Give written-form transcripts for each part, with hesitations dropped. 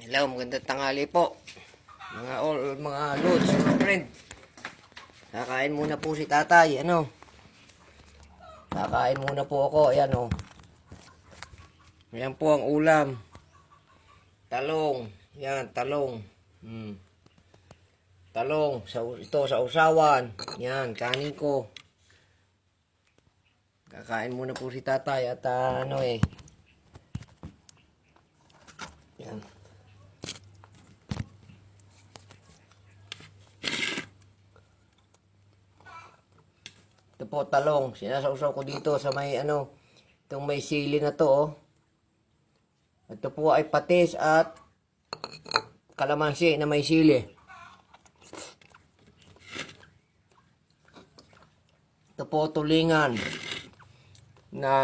Hello, magandang tanghali po. Mga lods, mga friend. Kakain muna po si tatay, Kakain muna po ako, ayan o. Ayan po ang ulam. Talong, yan, talong. Talong, ito sa usawan. Yan, kanin ko. Kakain muna po si tatay at Yan. Ito po talong, sinasausaw ko dito sa may itong may sili na to, oh. Ito po ay patis at kalamansi na may sili. Ito po tulingan na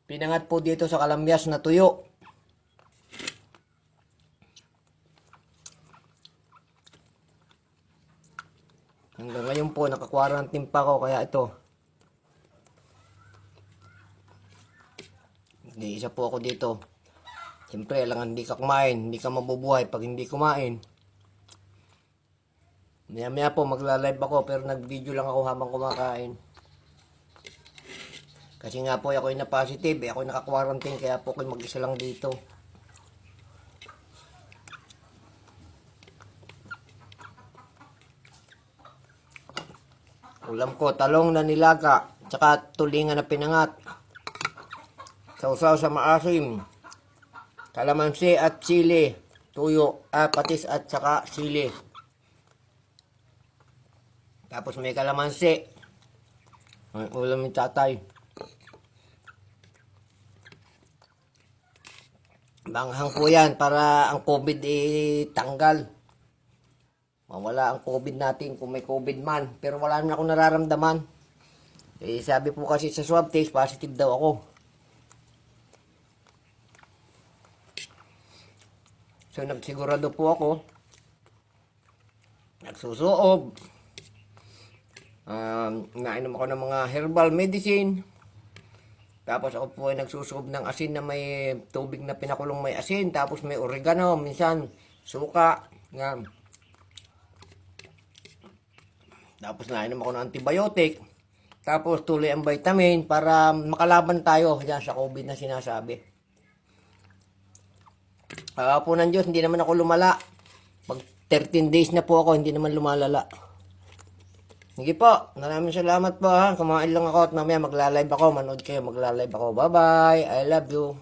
pinangat po dito sa kalamyas na tuyo. Hanggang ngayon po, naka-quarantine pa ako, kaya ito. Isa po ako dito. Siyempre, alangan hindi ka kumain, hindi ka mabubuhay pag hindi kumain. Maya-maya po, magla-live ako, pero nag-video lang ako habang kumakain. Kasi nga po, ako'y na-positive, ako'y naka-quarantine, kaya po ako'y mag-isa lang dito. Ulam ko, talong na nilaga, tsaka tulingan na pinangat. Sausaw sa maasim, kalamansi at sili, tuyo, patis at tsaka sili. Tapos may kalamansi. Ang ulam ni tatay. Banghang po yan para ang COVID tanggal. Mawala ang COVID natin kung may COVID man. Pero wala naman ako nararamdaman. Sabi po kasi sa swab test, positive daw ako. So nagsigurado po ako. Nagsusuob. Nainom ako ng mga herbal medicine. Tapos ako po ay nagsusuob ng asin na may tubig na pinakulong may asin. Tapos may oregano, minsan suka. Yan. Tapos nainom ako ng antibiotic. Tapos tuloy ang vitamin para makalaban tayo dyan sa COVID na sinasabi. Po ng Diyos, hindi naman ako lumala. Pag 13 days na po ako, hindi naman lumalala. Sige po, maraming salamat po ha. Kumain lang ako at mamaya magla-live ako. Manood kayo, magla-live ako. Bye-bye. I love you.